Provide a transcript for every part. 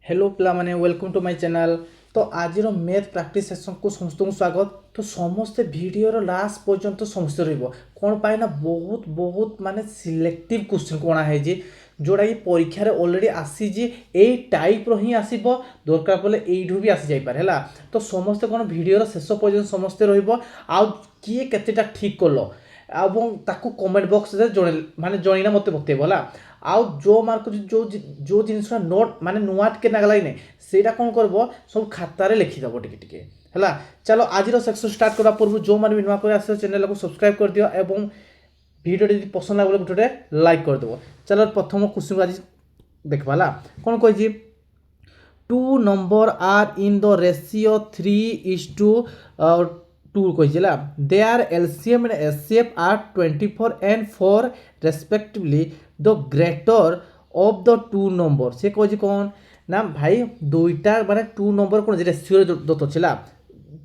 Hello पिला माने welcome to my channel. तो आज मैथ प्रैक्टिस सेशन को समस्त को स्वागत। तो समस्ते वीडियो लास्ट पर्यंत समस्त रहिबो कोन पाए ना बहुत बहुत माने सिलेक्टिव क्वेश्चन कोना है जी जोड़ा ये परीक्षा रे ऑलरेडी आसी जी ए टाइप रो ही आसीबो दरकार पले एइठु भी आसी जाई पारे हला। तो समस्ते कोन वीडियो रो शेष पर्यंत समस्ते रहिबो आ किए केतेटा ठीक करलो এবং ତାକୁ କମେଣ୍ଟ ବକ୍ସରେ ଜଣେ ମାନେ ଜଣେଇନା ମୋତେ ବତେଇବ ହେଲା। ଆଉ ଯେଉଁ ମାର୍କ ଯେଉଁ ଜିନିଷଟା ନୋଟ୍ ମାନେ ନୂଆ ଟିକେ ନାଗଲା କି ନାହିଁ ସେଇଟା କ'ଣ କରିବ ସବୁ ଖାତାରେ ଲେଖିଦେବ ଟିକେ ଟିକେ ହେଲା। ଚାଲ ଆଜିର ସେକ୍ସନ ଷ୍ଟାର୍ଟ କରିବା ପୂର୍ବରୁ ଯେଉଁମାନେ ବି ନୂଆ କରି ଆସିବ ଚ୍ୟାନେଲକୁ ସବସ୍କ୍ରାଇବ୍ କରିଦିଅ ଏବଂ ଭିଡ଼ିଓଟି ଯଦି ପସନ୍ଦ ଲାଗିଲେ ଗୋଟେ ଲାଇକ୍ କରିଦେବ। ଚାଲ ପ୍ରଥମ କ୍ୱେଶ୍ଚନକୁ ଆଜି ଦେଖିବା ହେଲା। କ'ଣ କହିଛି two number are in the ratio 3:2 କହିଲା their LCM and SCF are 24 and 4 respectively the greater of the two number से कौन कौन ना भाई दुईटा माने टू नंबर कौन रेशियो दत्त अच्छी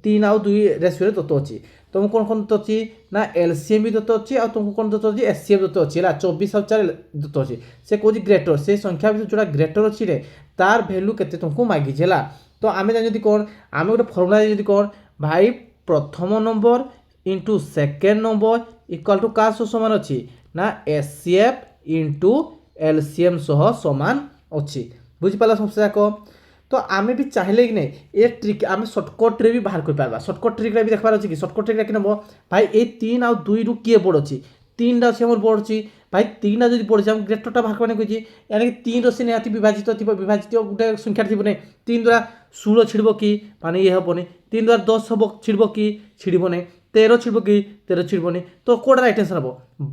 3 आउ 2 रेशियो दत्त अच्छी तुमको कौन कौन दत्त अच्छी ना LCM भी दत्त अच्छी और तुमको कौन दत्त अच्छी SCF दत्त अच्छी है 24 और 4 दत्त अच्छी से कौन ग्रेटर से संख्या जो ग्रेटर अच्छी रे तार भैल्यू केते तुमको मागी है। तो आम जानी कौन आम गोटे फर्मुला जी कौन भाई प्रथम number into second number equal to का समान अच्छी ना SCF इंटू LCM सह समान अच्छी बुझीपाला समस्या को। तो आम भी चाहिए कि नहीं ये ट्रिक आम सर्टकट रे भी बाहर कर पार्बा सर्टकट ट्रिक भी देखबार अच्छी कि सर्टकट ट्रिक कि नब भाई ये 3 आउ 2 रु किए बड़ अच्छी 3टा से बड़ अच्छी भाई 3टा जो पड़े आम ग्रेटरटा बाहर करने कही यानी कि 3 से निहाती विभाजित विभाजित गोटे संख्या थी नहीं 3 द्वारा 16 छिड़ब कि माने ये हेनी 3 द्वारा 10 हम छिड़ब कि छिड़ब नहीं 13 छिड़ब कि 13 छिड़ब नहीं तो कौटा रईट आंसर हम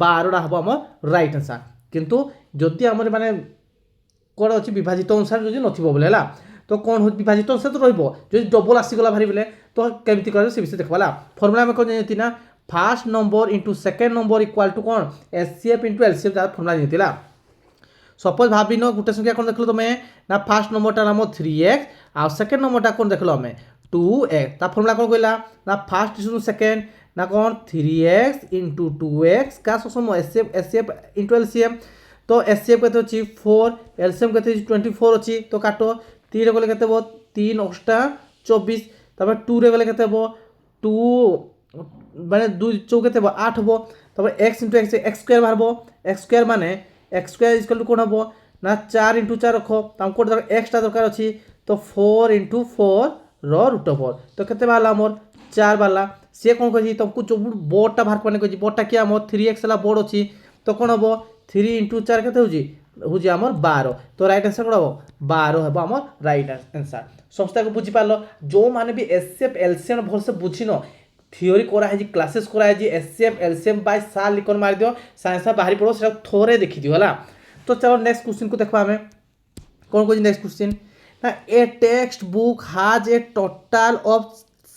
12टा हम आम रईट आंसर किंतु जदि आम माने कौन अच्छी विभाजित अनुसार जो नथिबो बोले है तो कौन हो विभाजित अनुसार तो रहिबो जो डबल आसीगला भारी बोले तो केमती कर से विषय देखा फर्मुला में कौन जानती ना first number into second number equal to कौन SCF इंटू LCM तार फर्मुला जानती सपोज भाभी न गोटे संख्या कौन देख लो तुम्हें ना फास्ट नंबरटा नाम 3x आ सेकेंड नंबरटा कौन देख लो हमें 2x ता फर्मुला कौन कहला ना फास्ट इंटू सेकेंड ना कौन 3x इंटू 2x का सम SCF इंटू LCM तो SCF कहते अच्छी 4 LCM कहते 24 अच्छी तो काटो 3 गले कहते 3 8 24 तब 2 रे गले कहते 2 माने 2 चौ कहते 8 हम तब x इंटू x स्क्वायर बाहर x स्क्वायर माने x स्क्वायर इक्वल टू कौन हम ना 4 इंटू 4 रख तम कौन एक्सट्रा दरकार अच्छी तो 4 इंटू 4 रूट ओवर तो केते बाहला मोर 4 बाहला सी कौन कही तुमको जो बोर्डटा बाहर करने कही बोर्डटा क्या मोर 3x बोर्ड अच्छी तो कौन हम 3 इंटू 4 के हूँ आमर 12 तो रईट आंसर कौन हम 12 हम आम रईट आंसर समस्या को बुझीपार जो मैंने भी SCF LCM भलसे बुझीन थियोरी कराई क्लासेस कराई SCF LCM बाय सार लिखन मार दियो साइंस बाहरी पड़ो से थोड़े देखी दियो है। तो चलो नेक्स्ट क्वेश्चन को देखा आम कौन कह नेक्स्ट क्वेश्चन ना ए textbook has a total of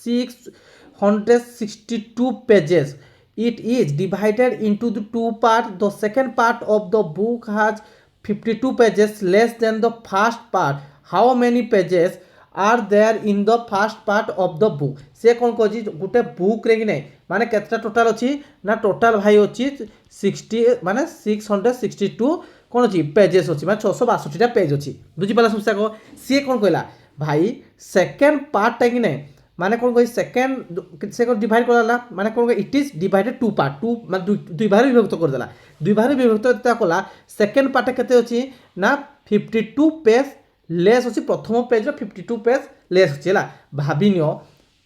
662 pages it is divided into the two parts. The second part of the book has 52 pages less than the first part. How many pages are there in the first part of the book? से कौन कह गोटे book रे कि नहीं माने केतना total अच्छी ना टोटाल भाई अच्छी 60 माने 662 कौन अच्छी पेजेस अच्छी माने 662टा पेज अच्छी बुझीपाला समस्या को सी कौन कहला भाई सेकेंड पार्टा कि नहीं माने कौन कही सेकेंड से डिवाइड करला माने कौन it is divided to part two माने दुई भाग विभक्त करदेला दुई भाग विभक्त कला सेकेंड पार्ट केते अछि ना 52 पेज लेस अछि प्रथम पेज रो 52 पेज लेस अछि हला भाबिनियो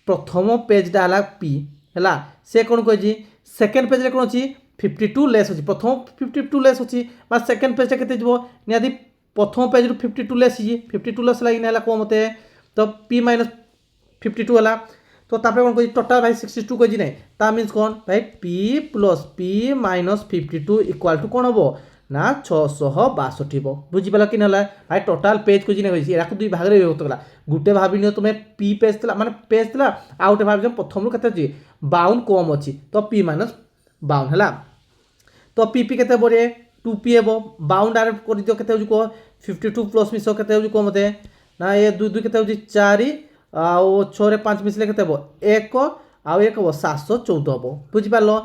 प्रथम पेजटा हला पी हला से कौन कहि सेकेंड पेज रे कौन अछि 52 लेस अछि प्रथम 52 लेस अछि बा सेकेंड पेजटा केते जबो नियादी प्रथम पेज रो 52 लेस अछि 52 लेस लागि नेला को मते तो p माइनस 52 है तो कौन कही टोटाल भाई 62 कही ना ता मीन्स कौन भाई p plus p minus 52 equal to कौन हम ना 662 हम बुझीपाल कि ना भाई टोटाल पेज कही ना कही दुई भाग में विभक्त कला गोटे भाभी नियो तुम्हें p पेज था माने पेज था आ गोटे भाव प्रथम के 52 कम अच्छी तो p माइनस 52 है तो p के बढ़े 2p हे 52 डायरेक्ट कर दियो के 52 प्लस मिस के कह मत ना ये 2 2 के 4 आउ 6 रे 5 मिसले केते हो 1 आउ 1 हो 714 हो बुझी पारलो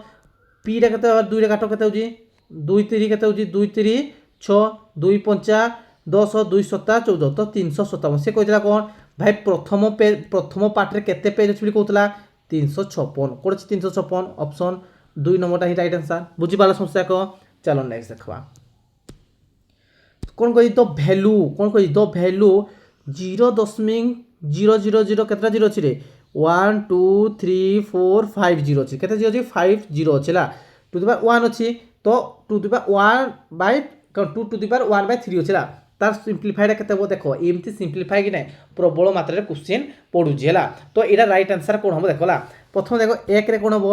पी रे केते 2 रे काटो केते होजी 2 3 केते होजी 2 3 6 2 5 10 2 सता 14 तो 357 से कहला कौन भाई प्रथम पार्ट केते पेज अच्छी कहला 356 कौन 356 ऑप्शन 2 नंबरटा ही राइट आंसर बुझी पाला समस्या को चलो नेक्स्ट देखवा कौन कही द भैल्यू कौन कही द भैल्यू 0.000 केतरा जीरो अछि रे 1 2 3 4 5 जीरो अछि केते जीरो अछि 5 जीरो अछि ला टू द पावर 1 अछि तो to the power 1 by 2 to the power 1 by 3 अछि ला तार सिंपलीफाइड केते हो देखो एमती सिंपलीफाई कि नै प्रबल मात्रा रे क्वेश्चन पडु जेला तो एटा राइट आंसर कोन हम देखला प्रथम देखो 1 रे कोन हो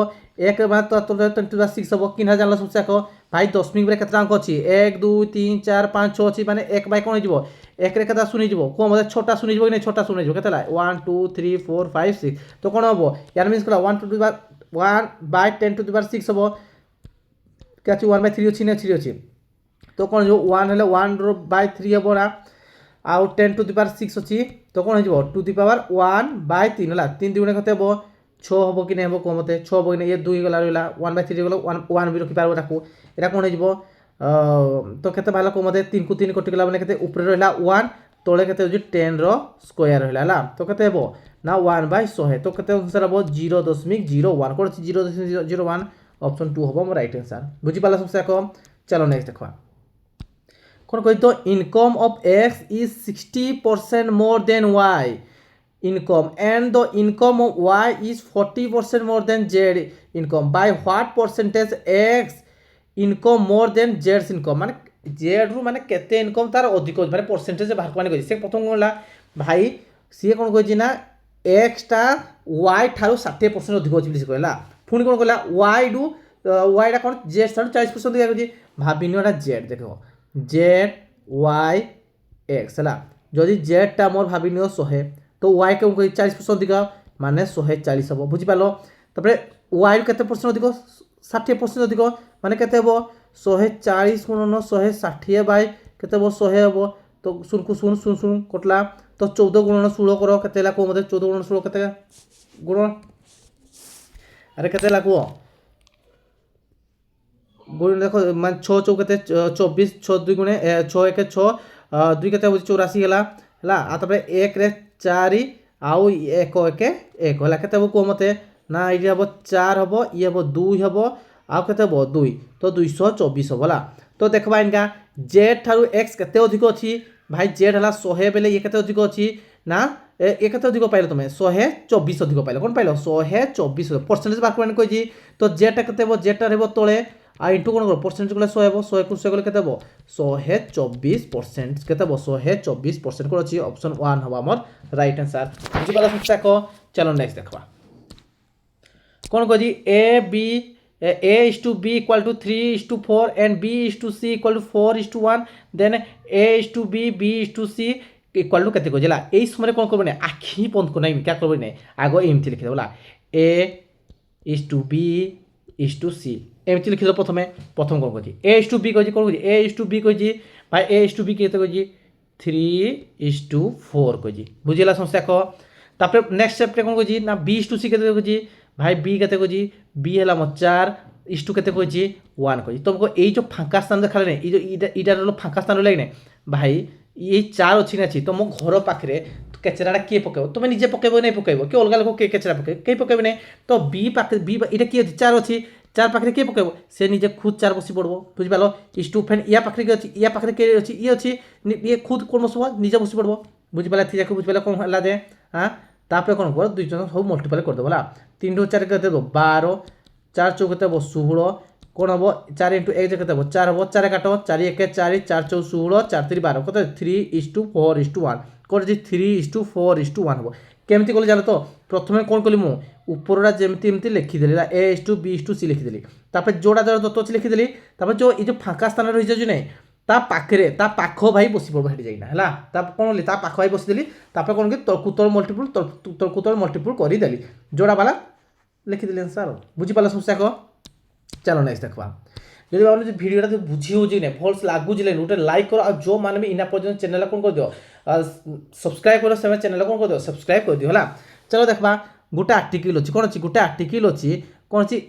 1 रे बाद तो 26 हो किन जानला समस्या को भाई दशमिक रे केतना अंक अछि 1 2 3 4 5 6 अछि माने 1 बाय कोन हिजबो 1 रे केता सुनि जबो को मते छोटा सुनि जबो कि नै छोटा सुनि जबो केतला 1 2 3 4 5 6 तो कोन हो यार मींस कला 1 to the power 1 by 10 to the power 6 हो क्या 1 बाय 3 अछि नै 3 अछि तो कौन जो 1 हेले 1 बाय 3 हे ना आउ 10 टू द पावर 6 अछि तो कौन हो टू द पावर 1 बाय 3 हला 3 दुगुणे कते हो 6 हो कि नै हो को मते 6 हो कि नै ये 2 गला रहला 1 बाय 3 गला 1 भी रखि पारबो ताको एटा कौन हो तो केते भाला को मते 3 को 3 कटि गला माने केते ऊपर रहला 1 तळे केते हो 10 रो स्क्वायर रहला हला तो केते हो ना 1 बाय 100 तो केते आंसर हो 0.01 कोन 0.01 ऑप्शन 2 हो राइट आंसर बुझि पाला समस्या को चलो नेक्स्ट देखो कौन कही तो income of X is 60% more than Y income and the income of Y is 40% more than Z income by what percentage X income more than जेड्स इनकम माने जेड रु माने केते इनकम तार अधिक माने परसेंटेज बाहर माने कहि से प्रथम कोनला भाई सी कोन कहि ना एक्स टा वाई थारु 60% अधिक अछि बिलि कहला पुनी कोन कहला वाई डू वाई टा कोन जेड थारु 40% दिया कहि भाबिनियोटा जेड देखो जेड वाई एक्स है जदि जेड टा मोर भाभी नियो 100 तो वाई के 40% अधिक माने 140 हम बुझिपाल वाई केते परसेंट अधिक 60% अधिक माने केते हो 140 गुणन 160 बाय केते हो 100 हम तो सुन को सुन सुन सुन कटला तो 14 गुणन 16 करो केते ला को मते 14 गुणन 16 केते गुण अरे केते लागो गुण देखो मान 6 चौ केते 24 6 2 गुणे 6 1 6 2 केते 84 हला हला आ तबे 1 रे 4 आउ 1 1 1 हला केते को मते ना इडी हबो 4 हबो इ हबो 2 हबो आ केते हबो 2 तो 224 हबला तो देखबा इनका z थारु x केते अधिक अछि भाई z हला 100 बेले ये केते अधिक अछि ना ए केते अधिक पाइलो तमे 124 अधिक पाइलो कोन पाइलो 124 परसेंटेज बाक मान कहि तो z टा केते हबो z टा रहबो तळे आ इंटू कोन करो परसेंटेज गले 100 हेबो 100 को 100 गले केते हबो 124% केते हबो 124% को अछि ऑप्शन 1 हबा हमर राइट आंसर बुझि पाला समस्या को चलो नेक्स्ट देखबा कोन कहि a b a is to b equal to 3 is to 4 and b is to c equal to 4 is to 1 then a is to b is to c equal to केते को जला एई समय कोन करबो ने आखी बंद को नै क्या करबो ने आगो एमथि लिखि देबला a is to b is to c एमथि लिखि दो प्रथम कोन कहि a is to b कहि कोन कहि a is to b कहि भाई a is to b केते कहि 3 is to 4 कहि बुझिला समस्या को तापर नेक्स्ट स्टेप कोन कहि ना b is to c केते कहि भाई b केते कहि b हला म 4 is to केते कहि 1 कहि तुमको एई जो फांका स्थान देखा नै ई जो इडा रो फांका स्थान लाग नै भाई ये 4 अछि ना छी तो मो घर पाखरे केचराडा के पकेबो तुमे निजे पकेबो नै पकेबो के अलगा लोक के केचरा पके के पकेबो नै तो b पाखरे b इडा के 4 अछि 4 पाखरे के पकेबो से निजे खुद 4 बसी पड़बो बुझि पालो is to फैन या पाखरे के अछि या पाखरे के अछि ये खुद कोन बसबो निजे बसी पड़बो बुझि पाला थी जाके बुझि पाला कोन हला जे हां तापर कोन कर दुई जन सब मल्टीप्लाई कर देबला 3 रो 4 के देबो 12 4 चौ केते हबो 16 कोन हबो 4 * 1 केते हबो 4 हबो 4 काटो 4 1 4 4 चौ 16 4 3 12 कत 3:4:1 कोन जे 3:4:1 हबो केमति कोले जानो तो प्रथमे कोन कोली मु ऊपरडा जेमति एमति लिखि देली a:b:c लिखि देली तापर जोडा जोडा तत्व लिखि देली तापर जो ई जो फांका स्थान रहि जाय नै ता पाखरे ता पाखो भाई बसी पड़बो हेडी जाइना हला ता कोन ली ता पाखो भाई बसी देली तापर कोन के कुतल मल्टीपल करि देली जोडा वाला लिखि देली आंसर बुझि पाला समस्या को चलो नेक्स्ट देखबा जदि बाबू जे वीडियोटा तो बुझी हो जे नै फॉल्स लागु जे नै उटे लाइक करो आ जो माने में इना पर्यंत चैनल कोन कर दियो सब्सक्राइब करो से चैनल कोन कर दियो सब्सक्राइब कर दियो हला चलो देखबा गोटे आर्टिकल अछि कोन अछि गोटे आर्टिकल अछि कोन अछि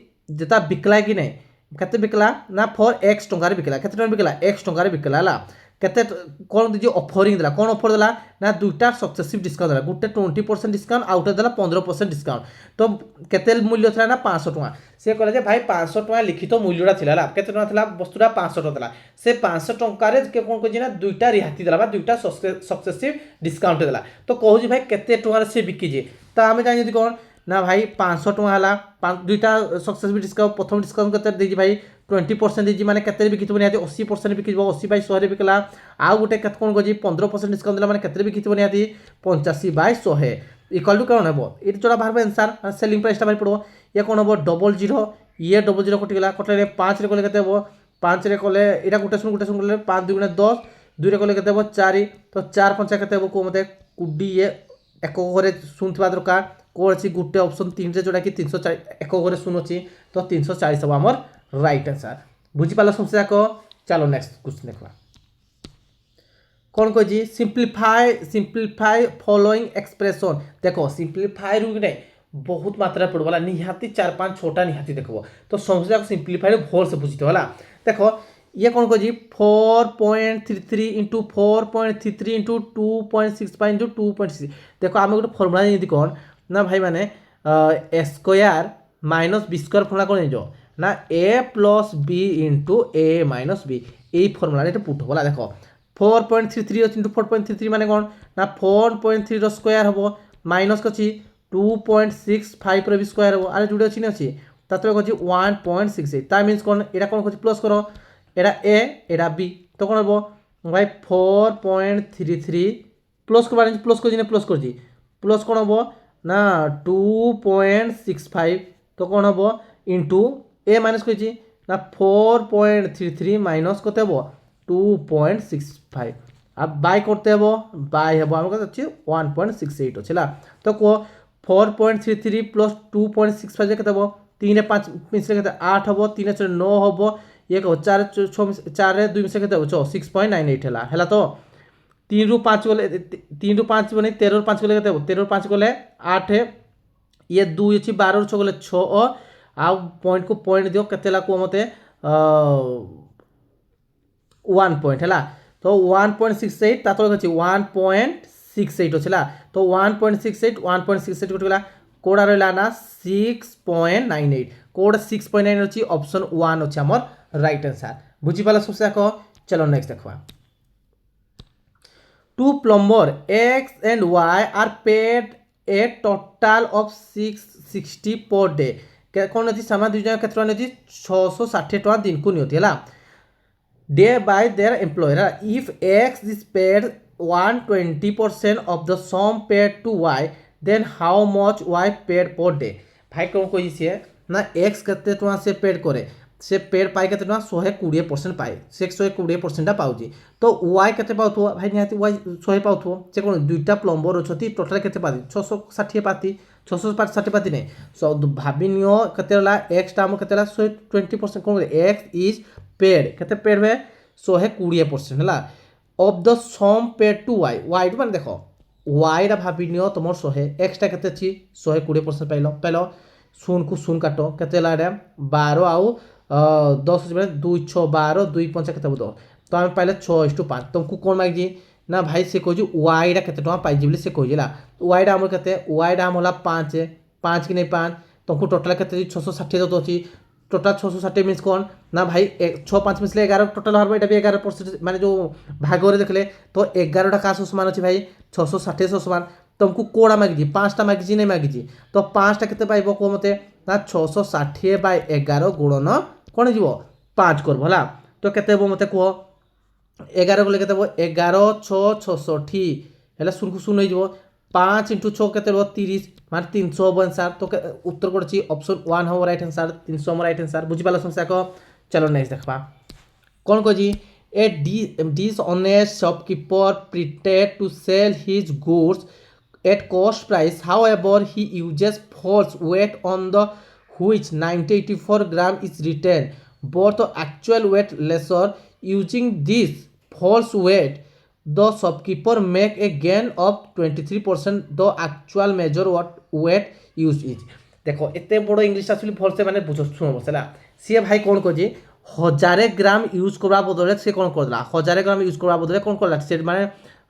जेता बिकला कि नै केते बिकला ना फॉर x टंका रे बिकला केते टंका बिकला x टंका रे बिकला हला केते कौन दीजिए ऑफरिंग देला कौन ऑफर देला ना दुईटा सक्सेसिव डिस्काउंट देला गोटे 20% डिस्काउंट आउ गोटे देला 15% डिस्काउंट तो केते मूल्य था ना 500 टका से कहले जे भाई 500 टका लिखित मूल्यटा थिला केते टका थिला वस्तुटा 500 टका देला से 500 टका रे के कोन कहि ना दुईटा रिहाती देला बा दुईटा सक्सेसिव डिस्काउंट देला तो कहू जी भाई केते टका रे से बिकी जे तो आमे जानि जदि कोन ना भाई 500 टका हला दुईटा सक्सेसिव डिस्काउंट प्रथम डिस्काउंट केते देजी भाई 20% दीजिए माने केते बिकिथबो निहाती 80% बिकिथबो 80 बाय 100 रे बिकला आउ गोटे केत कोन गजी 15% डिस्काउंट देला माने केते बिकिथबो निहाती 85 बाय 100 इक्वल टू कोन हेबो एटी चोरा बाहर आंसर सेलिंग प्राइस ता बाहर पड़ो ये कोन हेबो 00 ये 00 कटि गेला कटले 5 रे कोले केते हेबो 5 रे कोले एटा गुटे सुन कोले 5 2 10 2 रे कोले केते हेबो 4 तो 4 5 केते हेबो को मते कुडी ये एक घरे सुनथबा दरकार कोन अछि गुटे ऑप्शन 3 रे जोडा कि 340 एक घरे सुन अछि तो 340 सब हमर राइट आंसर बुझी पाला समस्या को चलो नेक्स्ट क्वेश्चन देखवा कौन को जी सिंपलीफाई फॉलोइंग एक्सप्रेशन देखो सिंपलीफाई रू ने बहुत मात्रा पड़वाला निहाती 4-5 छोटा निहाती देखो तो समस्या को सिंपलीफाई भोल से बुझितो होला देखो ये कौन को जी 4.33 इंटू 4.33 इंटू 2.65 इंटू 2.6 देखो आम गोटे फर्मुला यदि कौन ना भाई माने A square minus B square formula कौन जो ना A plus B into A minus B यही फर्मुला पुट होला देखो 4.33 अच्छी इंटू 4.33 माने कौन ना 4.3 रो स्क्वायर हम माइनस कछि 2.65 रो भी स्क्वायर हम आरे जुड़े अच्छी नहीं अच्छी तातो कछि 1.68 ता मींस कौन एटा कौन कछि प्लस करो एटा ए एटा बी तो कौन हम भाई 4.33 प्लस करबा प्लस कर जी प्लस कौन हम ना 2.65 तो कौन हम इंटू ए माइनस कही ना 4.33 माइनस करते हे 2.65 अब बाय करते हे बाय हे आम अच्छे 1.68 अच्छे तो कह 4.33 प्लस 2.65 के 3 5 मिसले के 8 हम 3 4 9 हम ये कह 4 4 2 मिसले के 6.98 है तो 3 रू 5 गले 3 रू 5 बने 13 रू 5 गले 13 रू 5 गले 8 ये 2 अच्छी 12 रू 6 गले 6 आ पॉइंट को पॉइंट दियो केतेला को मते 1 पॉइंट हैला तो 1.68 तातो अछि 1.68 होछला तो 1.68 कोटला कोडा रहला ना 6.98 कोड 6.9 अछि ऑप्शन 1 अछि हमर राइट आंसर बुझी पाला समस्या को चलो नेक्स्ट देखवा two plumber x and y are paid a total of 660 per day कौन अच्छी सामान दुई जन के 660 टका दिन को नहीं है day by their employer if X is paid 120% of the sum paid to Y then how much Y paid per day भाई कौन कही सी ना एक्स केते टका से पेड करे से पेड पाए केते टका 120% पाए से 120% पाउजी तो वाई केते पाउथो भाई निहाती वाई 100 पाउथो से कौन दुईटा प्लम्बर अछती टोटल केते पाती 660 पाती 660 पाती नहीं सो भाभी नियो केते ला एक्स टाइम केते ला 120% कौन एक्स इज पेड केते पेड में 120% हला of the sum paid to Y Y माने देखो वाई रा भाभी नियो तुम 100 एक्स टा केते छी 120% पाइलो शून को शून काटो केते ला 12 आउ 10 2 6 12 2 5 केते 10 तो आम पाइले 6:5 तुमको कौन मागी ना भाई से कह वाईटा केते टका पाई बोली से कह वाईटा आम के वाईटा आम होला 5 कि नहीं 5 तुमको टोटाल के 660 तो अच्छी टोटाल 660 मीन्स कौन ना भाई 6 5 मिसले 11 टोटाल हर भी 11% माने जो भाग देखले तो 11टा का समान अच्छे भाई 660 समान तुमको कोड़ा मागिजी 5टा मागिजी नहीं मागिजी तो 5टा केते पाइबो को मते ना 660 बाय 11 गुणन कौन जीवो 5 कर भला तो केते मते कह 11 को लेके 11 6 660 है शून को शून हो 5 × 6 के 30 मान 300 हम आंसर तो उत्तर कौन ऑप्शन 1 हम राइट आंसर 300 हम राइट आंसर बुझी पाला समस्या को चलो नेक्स्ट देखा कौन को जी ए dishonest shopkeeper pretend to sell his goods at cost price however he uses false weight on the which 9084 gram is written but the actual weight lesser using this false weight the shopkeeper make a gain of 23% the actual measure what weight used is देखो एते बड़ English actually भल से माने बुझ सुनो बसला सी भाई कौन को जी हजारे ग्राम यूज करवा बदले से कौन करदेला हजारे ग्राम यूज करवा बदले कौन करला से माने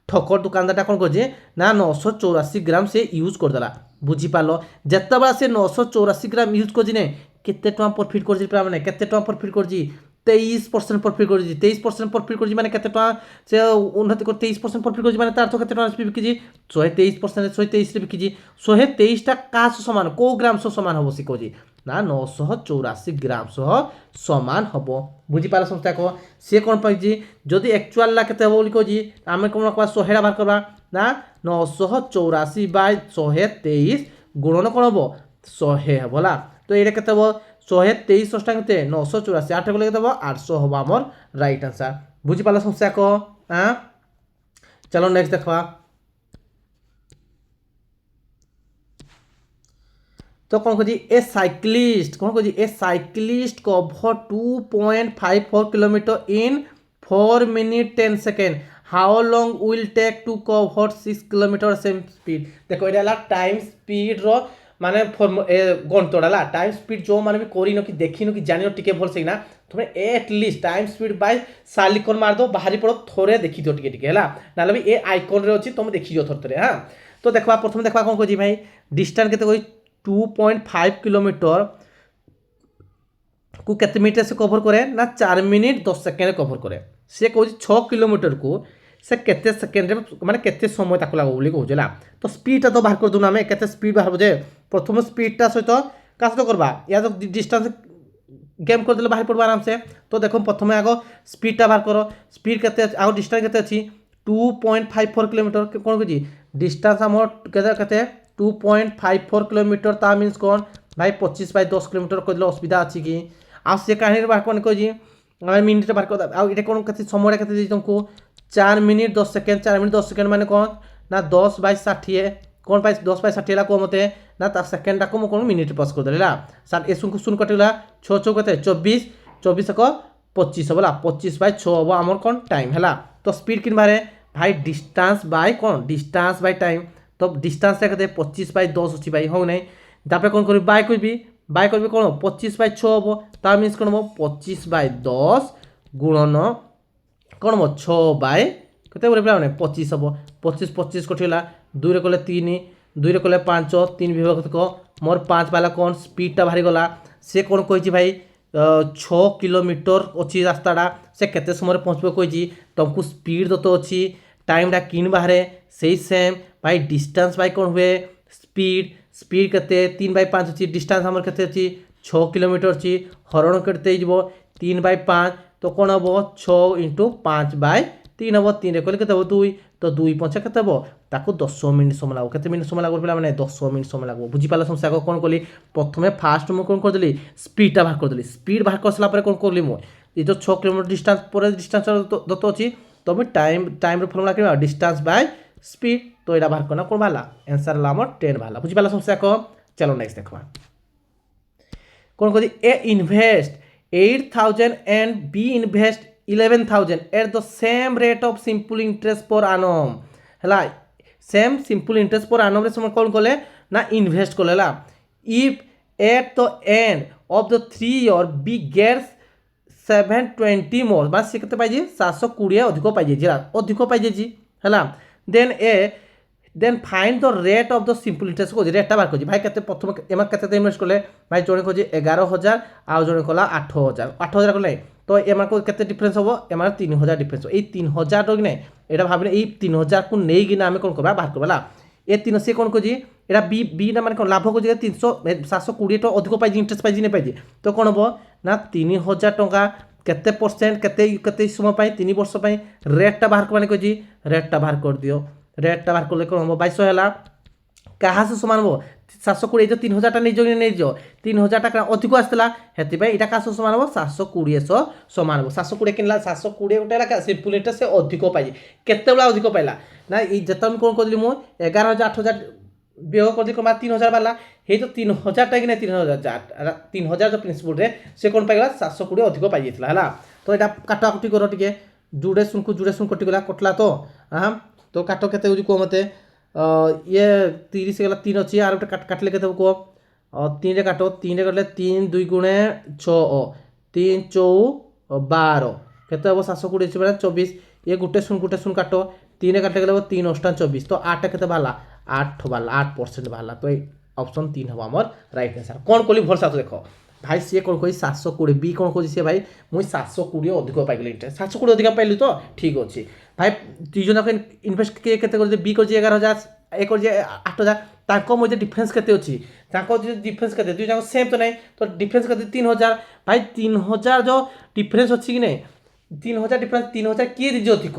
ठकर दुकानदारटा कौन कर ना 984 ग्राम से यूज करदेला बुझीपार जितेबाला से 984 ग्राम यूज कर केते टଙ୍କା प्रॉफिट कर मैंने केते टଙ୍କା प्रॉफिट कर 23% प्रॉफिट कर 23% प्रॉफिट कर माने केते टଙ୍କା से उन्नति कर 23% प्रॉफिट कर माने तार तो केते टଙ୍କା बिकी 123% 123 रे बिकी 123 टा का समान को ग्राम समान हबो से कहजी ना 984 ग्राम सह समान हम बुझीपार संस्था कह सी कौन पाई जदि एक्चुअल ला केते बोली कहजी आमे कौन करबा 100 बाहर करबा ना 984 बाय 123 गुणन कौन हम 100 हेला तो ये केते हम 123 टा केते 984 8 गले केते 800 हम आमर राइट आंसर बुझीपार संस्था कह हां चलो नेक्स्ट देखबा तो कौन कह a cyclist cover 2.54 kilometre in 4 minute 10 second how long will take to cover 6 kilometre same speed देखो ये टाइम स्पीड रो माने गणतोड़ा टाइम स्पीड जो माने भी करिनो कि देखिनो कि जानिनो टिके भल से ना तुम एटलिस्ट टाइम स्पीड बाय सालिकन मार दो बाहरी पड़ो थोड़े देखी दो टिके टिके हैला नाले भी ए आइकन रे अछि तुम देखि जो थोड़े थोड़े हां तो देखबा प्रथम देखबा कोन कहि भाई डिस्टेंस केते कोई 2.5 किलोमीटर को केते मिनट से कवर करे ना 4 मिनट 10 सेकेंड कवर करे से कहूँ 6 किलोमीटर को से केते सेकेंड माने केते समय ताको लागो बोली कहूला तो स्पीड तो बाहर कर दूना हमें केते स्पीड बाहर बजे प्रथम स्पीडटा सहित का सहित करबा या तो डिस्टेंस गेम कर देले बाहर पड़बा आराम से तो देखो प्रथम आगो स्पीडटा बाहर करो स्पीड केते आगो डिस्टेंस केते अछि 2.54 किलोमीटर कौन कही डिस्टेंस आम केते 2.54 किलोमीटर ता मीन्स कौन भाई 25 बाय 10 किलोमीटर कहले असुविधा अच्छी कि आउ से कहानी बाहर कौन कही मिनिट बाहर कर आउ ये कौन के समय के तुमको 4 मिनिट 10 सेकेंड 4 मिनिट 10 सेकेंड माने कौन ना 10 बाय 60 कौन पाई 10 बाय 60 कह मते ना ता सेकेंड को कौन मिनिट पास कर देला सात ए सुन कटिला 6 6 कते 24 24 को 25 बोला 25 बाय 6 हम आमर कौन टाइम है तो स्पीड किन बारे भाई डिस्टेंस बाय कौन डिस्टेंस बाय टाइम तो डिस्टेंस कहते 25 बाय 10 अच्छी भाई हो नहीं तापर कौन करी बाय करी कौन 25 बाय 6 हम ता मीन्स कौन हम 25 बाय 10 गुणन कौन हम 6 बाय केते बोले पे 25 हम 25 25 कटिला 2 रे कले 3 2 रे कले 5 3 विभाग तक मोर 5 वाला कौन स्पीडटा बाहरी गला से कौन कही भाई 6 किलोमीटर अच्छी रास्ताटा से केते समय पहुँचब कही तुमको स्पीड तो अच्छी टाइमटा किन बाहर से सेम भाई डिस्टेंस बाय कौन हुए स्पीड स्पीड केते 3 बाय 5 अच्छी डिस्टेंस हमर केते अच्छी 6 किलोमीटर अच्छी हरण करते 3 बाय 5 तो कौन हम 6 इंटू 5 बाय 3 हम 3 रे कहले केते 2 तो 2 5 केते हम ताको 10 मिनिट समय लागो केते मिनिट समय लागो माने 10 मिनिट समय लागो बुझी पाला समस्या को कौन कली प्रथमे फास्ट मु कौन कर देली स्पीडटा बाहर कर देली स्पीड बाहर करसला पर कौन करली मु ये जो 6 किलोमीटर डिस्टेंस पर डिस्टेंस दत्त अच्छी तो मैं टाइम फर्मुला कि डिस्टेंस बाय स्पीड तो यहाँ बाहर करना कौन बाहर आंसर है 10 बाहर बुझी पाला समस्या कह चलो नेक्स्ट देखा कौन कह A invest 8,000 and B invest 11,000 at the same rate of simple interest पर आनम है सेम सिंपल इंटरेस्ट पर आनम रे कौन कले ना इन्वेस्ट कले if at the end of the 3 year B gets 720 more बस से पाइजे 720 अधिक पाइजे अधिक पाइजे है then find the rate of the simple interest को रेटा बाहर कर भाई केते प्रथम एम केते इन्वेस्ट कले भाई जड़े कहे 11,000 आउ जड़े कला 8,000 8,000 कले तो एम को केते डिफरेंस हम एम 3,000 डिफरेंस ये 3,000 तो कि यहाँ भाविने ये 3,000 को नहीं आम कौन करवा बाहर करवा ये 3 से कौन कहे यहाँ बी ना माने लाभ को 300 720 तो अधिक पाई इंटरेस्ट पाई नहीं पाई तो कौन हम ना 3,000 टंका केते परसेंट केते समय 3 वर्ष रेटा बाहर करवाने कही रेटा बाहर कर दियो रेटा बाहर कर हम 2200 है क्या सामान हम 720 जो 3,000 टा नहीं जाओ 3,000 टाका अधिक आसला हेतु यहाँ क्या सामान हम 720 सामान हम 720 किनला 720 गोटे सिंपल इंटरेस्ट से अधिक पाई केते अधिक पाइला ना जिते कौन करी मुझे 11,000 8,000 व्यय कर दी 3,000 वाला ये तो 3,000 टा कि 3,000 जो प्रिंसिपल से कौन पाइला 720 अधिक पाई है तो यहाँ काटाकुटी कर टे जुड़े सुन कटिगला कटला तो हाँ तो काट के कह मत ये 30 गला 3 अच्छी आर गोटे काटले के कह 3 काट 3 कटले 3 2 गुणे 6 3 4 12 केते हम 720 बेले 24 ये गुटे शून काट 3 काटे गले 3 अष्टा 24 तो 8 केते बाला 8 बाला 8% बाला तो ऑप्शन 3 हम हमर राइट आंसर कोन कोली भरसा तो देखो भाई सी कौन कही 720 बी कौन कह सी भाई मुझे 720 अधिक पाइली 720 अधिक पाइली तो ठीक अच्छे भाई दुईज इनभेस्ट किए के बी कर 11,000 ए कर 8,000 मध्य डिफरेन्स के अच्छी डिफरेन्स के दुई जाक सेम तो नहीं तो डिफरेन्स के 3,000 भाई 3,000 जो डिफरेन्स अच्छी कि नहीं 3,000 डिफरेन्स 3,000 किए दीजिए अधिक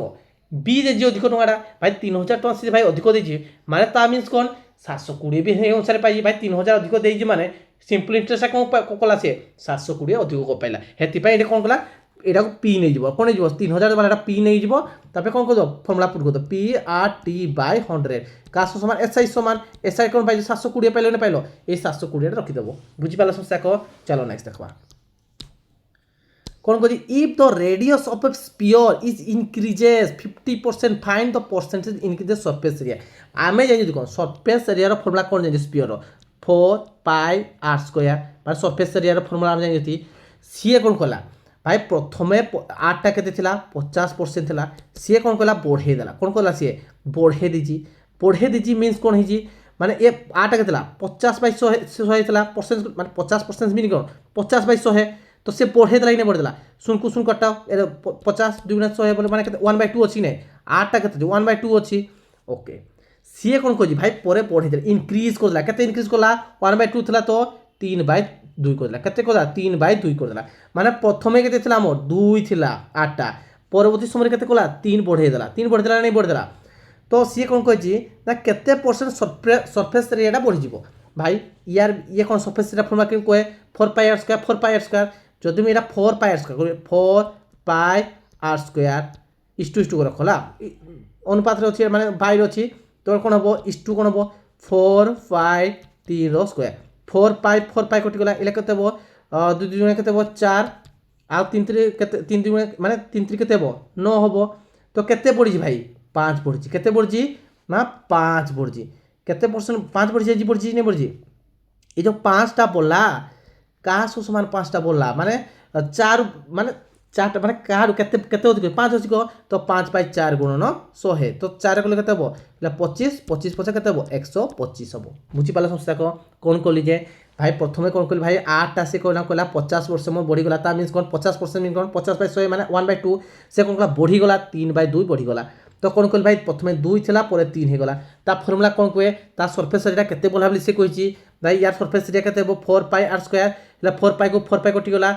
बी दीजिए अधिक टଙ୍କା भाई 3,000 टଙ୍କା से भाई अधिक देजी माने ता मीन्स कौन 720 भी अनुसार पाई भाई 3,000 अधिक देजी माने सिंपल इंटरेस्ट कौन कला सी 720 अधिक को पाइला हेतिपाई कौन कला यहाँ को पी नहीं जीव कौन 3,000 वाला पी नहीं जीव तापर कौन कर फर्मुला पुट कर पी आर टी बाय 100 का समान एस आई कौन पाई 720 पाइल नहीं पाइल ये 720 रखीदेव बुझीपाल समस्या को चलो नेक्स्ट देखा कौन कह if the radius of A sphere is increases 50% find the percentage increases surface area आमे जानि कौन सरफेस एरिया फर्मुला कौन जानि स्फीयर 4 पाई आर स्क्वायर माने सरफेस एरिया फर्मुला आमे जानि सी कौन कला भाई प्रथमे 8टा के 50% थिला सी कौन कला बढ़े देला कौन कला सी बढ़े दीजी मीन्स कौन है माने ये 8टा के 50/100 परसेंट माने 50% मीन कौन 50/100 तो से बढ़े देला कि नहीं बढ़े देला सुन कटाओ 50 2 × 100 बोले माने 1/2 अच्छी नहीं 8टा के 1/2 अच्छी ओके सी कौन कह भाई पर बढ़े देला इनक्रीज करला केते इनक्रीज करला 1/2 थिला तो 3/2 करदेला केते करला 3/2 करदेला माने प्रथमे केते थिला मोर 2 थिला 8टा परवर्ती समय केते करला 3 बढ़े देला नहीं बढ़े देला तो सी कौन कहि ना केते परसेंट सरफेस एरिया बढ़ी जीवो भाई यार ये कौन सरफेस एरिया फॉर्मुला के कहे 4 पाई आर स्क्वायर जदि मैं 4 pi r square 4 pi r square is to रखला अनुपात अच्छी माने बाई अच्छी तो कौन हम इष्टू कौन हम 4 पाई 3 स्क्वायर 4 पाई कटिगला इले केते हो 2 2 केते हो 4 आ 3 3 केते 3 2 माने 3 3 केते हो 9 हो तो केते पड़ी भाई 5 पड़ी केते पड़ी ना 5 पड़ी केते परसेंट 5 पड़ी नहीं पड़ी ये जो 5टा बोला कहा सो समान 5टा बोला माने 4 माने 4टा माने कहा केते केते अधिक 5 अधिक तो 5/4 गुणन 100 तो 4 कले केते हो 25 25 पछे केते हो 125 हो बुझी पाला समस्या को कौन कली जे भाई प्रथमे कौन कली भाई 8टा से कोना कोला 50% मो बढ़ी गला ता मींस कौन 50% मीन कौन 50/100 माने 1/2 से कौन कला बढ़ी गला 3/2 बढ़ी गला तो कौन कल भाई प्रथमे 2 थिला पर 3 हो गला ता फॉर्मूला कौन कहे ता सरफेस एरिया केते बोला बोली से कहिची भाई यार सरफेस एरिया केते 4 पाई आर स्क्वायर ले 4 पाई को 4 पाई कटि गला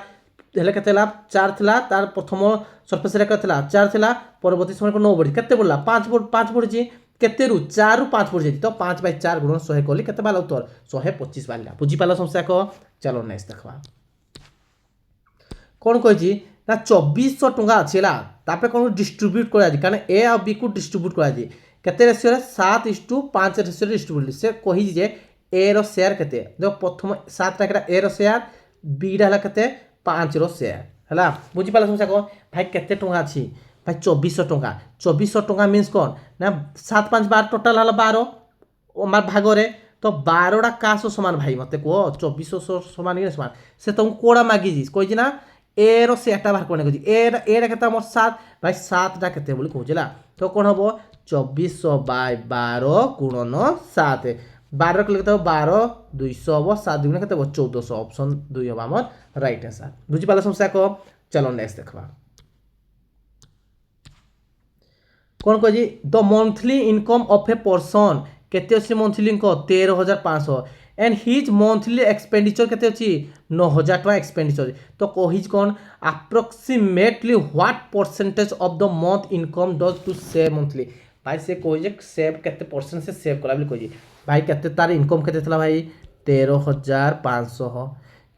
हेले केते ला 4 थिला तार प्रथम सरफेस एरिया केते ला 4 थिला परवर्ती समय को 9 बढ़ी केते बोलला 5 बढ़ी केते रु 4 रु 5 बढ़ी तो 5/4 गुणन 100 कली केते बाला उत्तर 125 बाला बुझी पाला समस्या को चलो नेक्स्ट देखबा कौन कहिची ना 2400 टंका अच्छी है तापर कौन डिस्ट्रीब्यूट कर कारण ए आ बी को डिस्ट्रीब्यूट कर केते रेशियो 7:5 रेशियो डिस्ट्रीब्यूट से कही जे ए रो शेयर केते जो प्रथम 7टा केटा ए रो शेयर बी रा हला केते 5 रो शेयर हला बुझी पाला समस्या को भाई केते टंका अछि भाई 2400 टंका मींस कौन ना 7 5 12 टोटल हला 12 ओ मार भाग रे तो 12टा का सो समान भाई मते को 2400 समान के समान से तुम कोड़ा मागी जी कहि ना ए रो सेटा बाहर करने को ए रा केते हमर 7 भाई 7टा केते बोली कहला तो कौन हम 2400/12 गुणन 7 12 के केते 12 200 हम 7 गुणन केते 1400 ऑप्शन 2 हम हमर राइट आंसर बुझी पाला समस्या को चलो नेक्स्ट देखबा कौन कह जी the monthly income of a person केते अछि monthly income 13,500 and his monthly expenditure केते अछि 9,000 टका एक्सपेंडिचर तो कहिज कौन approximately what percentage of the month income does to save monthly भाई से कहिजे सेव केते परसेंट से सेव कला बोली कहिजे भाई केते तार इनकम केते थला भाई 13,500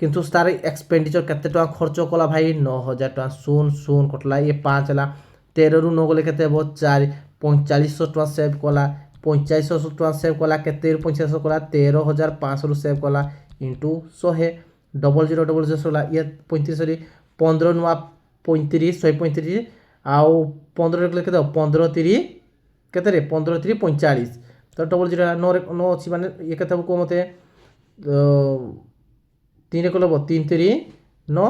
किंतु तार एक्सपेंडिचर केते टका खर्च कला भाई 9,000 टका सुन कटला ये 5 हला 13 रु 9 गले केते हो 4 4500 टका सेव कला 4500 टका सेव कला केते 4500 कला 13,500 रु सेव कला इंटू 100 0000 कला ये 35 सरी 15 नुआ 35 135 आउ 15 गले केते 15 3 केते रे 15 3 45 तो 00 9 अछि माने ये केते को मते 3 को लब 3 3 9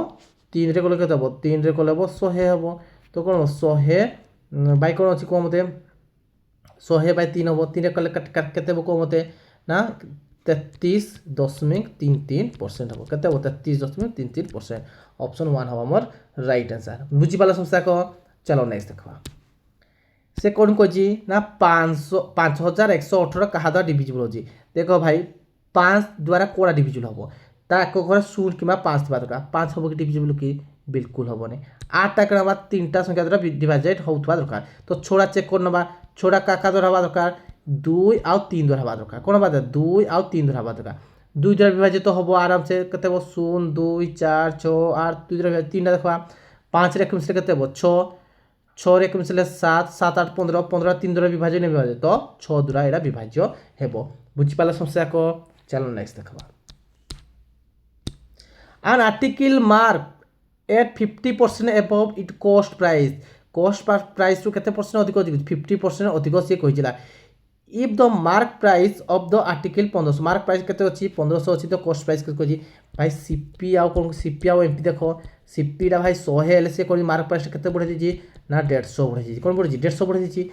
3 रे कले केते हबो 3 रे कले हबो 100 हबो तो कोन 100 बाय कोन अछि को मते 100 बाय 3 हबो 3 रे कले केते हबो को मते ना 33.33% हबो केते हबो 33.33%। ऑप्शन 1 हबो हमर राइट आंसर बुझि पाला समस्या को। चलो नेक्स्ट देखबा से कौन कही ना 5118 क्या द्वारा डिविजिबल होची देख भाई 5 द्वारा कोड़ा डिविजिबल हम ताक घर 0 कि 5 थी दरकार 5 हम कि डिविजिबल कि बिल्कुल हेनी 8 टा कम 3टा संख्या द्वारा डिवाइडेड होता दरकार तो छोड़ा चेक कर ना छोड़ा क्या द्वारा हवा दरकार 2 आउ 3 द्वारा हवा दरकार कौन हवा 2 आउ 3 द्वारा हवा दरकार 2 द्वारा विभाजित हम आराम से के 0 2 4 6 8 2 द्वारा 3 देखा 5 रे मिसले के 6 6 रे मिसले 7 7 8 15 15 3 द्वारा विभाज्य नहीं विभाज्य तो 6 द्वारा यहाँ विभाज्य हेबो बुझिपाला समस्या को। चलो नेक्स्ट देखा an article marked at 50% above its cost price to केते परसेंट अधिक 50% अधिक से कहिला if the mark price of the article 1500 mark price केते अछि 1500 अछि तो cost price केते कहि भाई सीपी आउ कोन सीपी आउ एमपी देखो सीपी रा भाई 100 हेले से कोन मार्क प्राइस केते बढ़े दिछि ना 150 बढ़े दिछि कोन बढ़े दिछि 150 बढ़े दिछि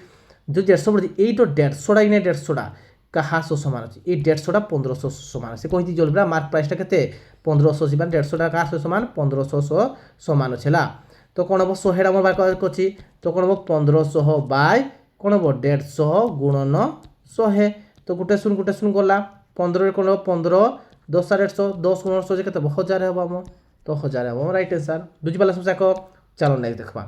जो 150 बढ़े ए तो 150 टा इने 150 टा कहा सो समान अछि ए 150 टा 1500 समान से कहि जलबरा मार्क प्राइस टा केते 1500 सिबान 150 टा कहा सो समान 1500 समान छला तो कोन हो 100 हेडा मोर बार अछि तो कोन हो 1500 बाय कोन हो 150 गुणन 100 तो गुटे सुन गला 15 रे कोन हो 15 10 150 10 गुणन 100 केते 1000 हेबो हम तो 1000 हेबो राइट आंसर बुझि पाला समस्या को। चलो नेक्स्ट देखबा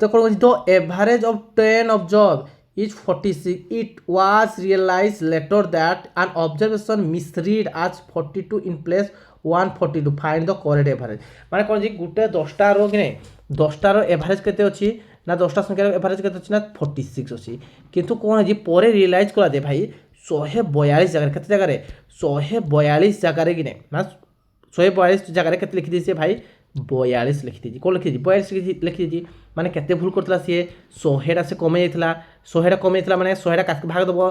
तो कोन the average of 10 observe is 46 it was realized later that an observation misread as 42 in place 142 find the correct average माने कोन जे गुटे 10 टा रो कि नै 10 टा रो एवरेज केते अछि ना 10 टा संख्या रो एवरेज केते अछि ना 46 अछि किंतु कोन जे परे रियलाइज कला दे भाई 142 जगह केते जगह रे 142 जगह रे कि नै ना 142 जगह रे केते लिखि दिसे भाई 42 लिखि दीजिए कौन लिखी 42 लिखी दीजिए माने केते भूल करतला सी 100 से कमे जाइतला 100 कमे जाइतला माने 100 काट भाग दबो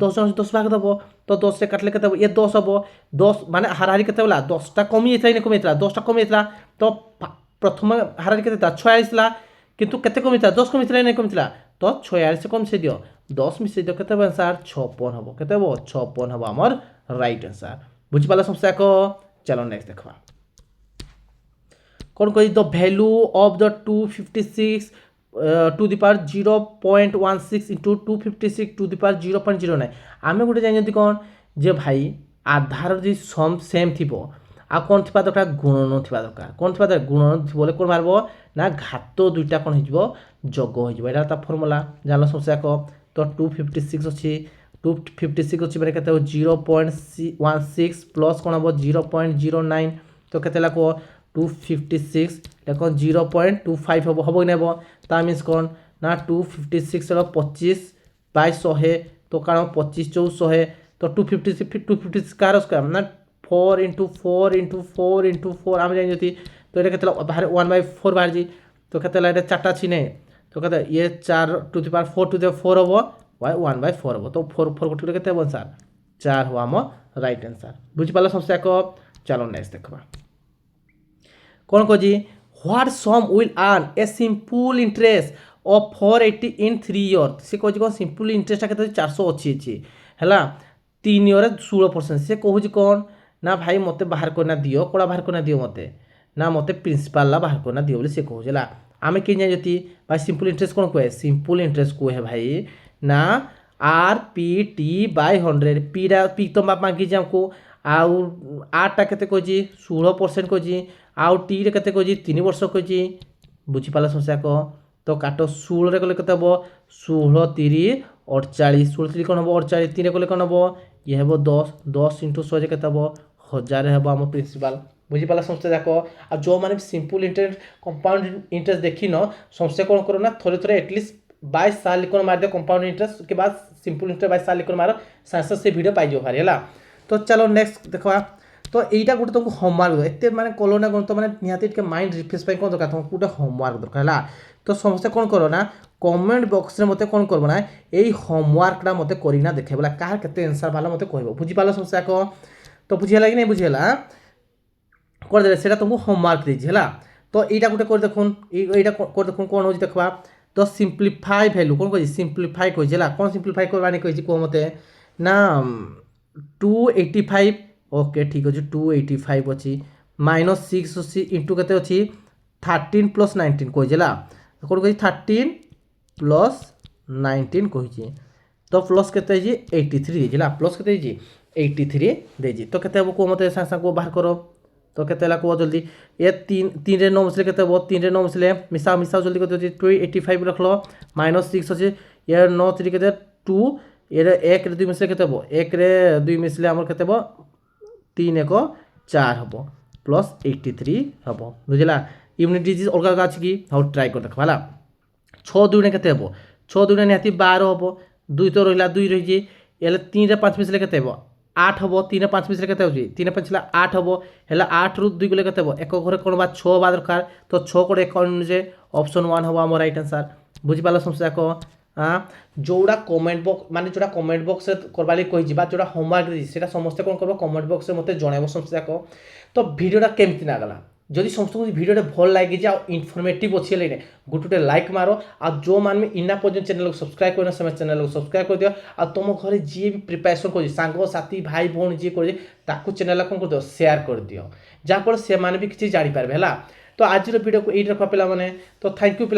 10 जन 10 भाग दबो तो 10 से काटले केते ये 10 हबो 10 माने हाराहारी केते होला 10 टा कमी जाइतला ने कमे जाइतला 10 टा कमे जाइतला तो प्रथम हाराहारी केते था 46 ला किंतु केते कमे जाइतला 10 कमे जाइतला ने कमे जाइतला तो 46 से कम से दियो 10 मिसे दियो केते आंसर 56 हबो केते हबो 56 हबो हमर राइट आंसर बुझि पाला समस्या को। चलो नेक्स्ट देखबा कौन कही the value of the 256 to the power 0.16 into 256 to the power 0.09 आम गोटे जानते कौन जे भाई आधार जी सम सेम थी आ कौन थी दरकार गुणन थी दरकार कौन थी दरकार गुणन थी बोले कौन मारब ना घात दुईटा कौन हो जग हो यहाँ फर्मूला जान समस्या को तो 256 अच्छी 256 अच्छी मैंने कहते 0.16 प्लस कौन हम 0.09 तो केते कह 256 देखो 0.25 हम हम कि नहीं ता मीन्स कौन ना 256 25 बाय 100 तो कारण 25 चौ 100 तो 256 कार स्क्वायर ना 4 इंटू 4 इंटू 4 इंटू 4 आम जानी तो ये कहते बाहर 1/4 बाहर जी तो कहते चार्टा छी नहीं तो कहते ये 4 to the power 4 to the 4 हम 1/4 हम तो 4 4 गुटे के आंसर 4 हम आम राइट आंसर बुझी पाला समस्या को। चलो नेक्स्ट देखा कौन कही what sum will earn a simple interest of 480 in 3 year से कह कौन सिंपल इंटरेस्ट के 480 है 3 ईयर 16% से कहूँ कौन ना भाई मत बाहर करना दियो कड़ा बाहर करना दियो मत ना मत प्रिंसिपाल बाहर करना दियो बोले से कहूँ है आम कि जानी भाई सिंपल इंटरेस्ट कौन कहे सिंपल इंटरेस्ट कहे भाई ना RPT/100 पी तो मांगी हमको आउ 8टा केते कही 16% कही आउ टी रे केते कही 3 वर्ष कही बुझी पाला समस्या को तो काट 16 रे कले केते हबो 16 3 48 16 3 कोन हबो 48 3 रे कले कोन हबो ये हबो 10 10 इंटू 100 केते हबो 1000 हबो हम प्रिंसिपल बुझी पाला समस्या जाको आ जो माने सिंपल इंटरेस्ट कंपाउंड इंटरेस्ट देखि न समस्या कोन करो ना थोड़े थोड़े एटलीस्ट 22 साल लिखन मार दे कंपाउंड इंटरेस्ट के बाद सिंपल इंटरेस्ट 22 साल लिखन मारो साथ से वीडियो पाई जो भारी हला तो चलो नेक्स्ट देखा तो यहीटा गोटे तुमको होमवर्क एत मैंने कलोना गण तो मैंने निहाती के माइंड रिफ्रेश कौन दरकार तुमको गोटे होमवर्क दरकार है तो समस्ते कौन करो ना कमेंट बॉक्स में मत कौन करब ना यही होमवर्कटा मत करना देखे बोला कह के आंसर वाला मत कह बुझीपाल समस्या को तो बुझीला कि नहीं बुझीला କରିଦେବେ ସେଇଟା ତୁମକୁ ହୋମୱାର୍କ ଦେଇଛି ହେଲା। ତ ଏଇଟା ଗୋଟେ କରି ଦେଖୁନ୍ ଏଇଟା କରି ଦେଖୁନ୍ କ'ଣ ହେଉଛି ଦେଖିବା। ତ ସିମ୍ପ୍ଲିଫାଏ ଭ୍ୟାଲୁ କ'ଣ କହିଛି ସିମ୍ପ୍ଲିଫାଏ କହିଛି ହେଲା। କ'ଣ ସିମ୍ପ୍ଲିଫାଏ କରବାନି କହିଛି କୁହ ମୋତେ ନା 285 ओके ठीक अच्छे 285 अच्छी -6 अच्छी इंटू के अच्छी 13 + 19 कही कौन कही 13 + 19 कही तो प्लस के 83 प्लस के 83 देजी तो केते कह मत सागे सागे बाहर कर तो केते कह जल्दी ये 3 रे 9 मिसले के 3 रे 9 मिसले मिसा मिसा जल्दी कर 285 रख लो -6 अच्छे ये 9 3 के 2 ये 1 रे 2 मिसले के 1 रे 2 मिसले आम के 3 1 4 हम +83 हम बुझला यूनिट डिजिट अलग अलग अच्छी कि हाँ ट्राए कर देखा है 6 2 ने के 6 2 निहाती 12 हम 2 तो रहा 2 रही है 3 रे 5 मिसले के 8 हम 3 रे 5 मिसले के 3 5 8 हम है 8 रु 2 गले के एक घर कौन बा 6 बा दरकार तो 6 कोड़े अनुजे ऑप्शन 1 हम आम राइट आंसर बुझिपाल समस्या को हाँ जोड़ा कमेंट बॉक्स माने जोड़ा कमेंट बॉक्स करवा कही जोड़ा होमवर्क देती समस्ते कौन कर कमेंट बॉक्स मत जन समस्या को तो भिडियोटा केमती नागला जदि समस्त भिडियो भल लगे इनफर्मेटिव अच्छी है गोटे लाइक मारो आ जो मान इना पर्यटन चैनल को सब्सक्राइब करना समय चैनल को सब्सक्राइब कर दियो आ तुम घर जी भी प्रिपरेशन कर सांग साथी भाई भौणी जी कर चैनल कौन कर दियो शेयर कर दियो जहाँफल से भी किसी जापारे है तो आज वीडियो को यही रखा पे तो थैंक यू पे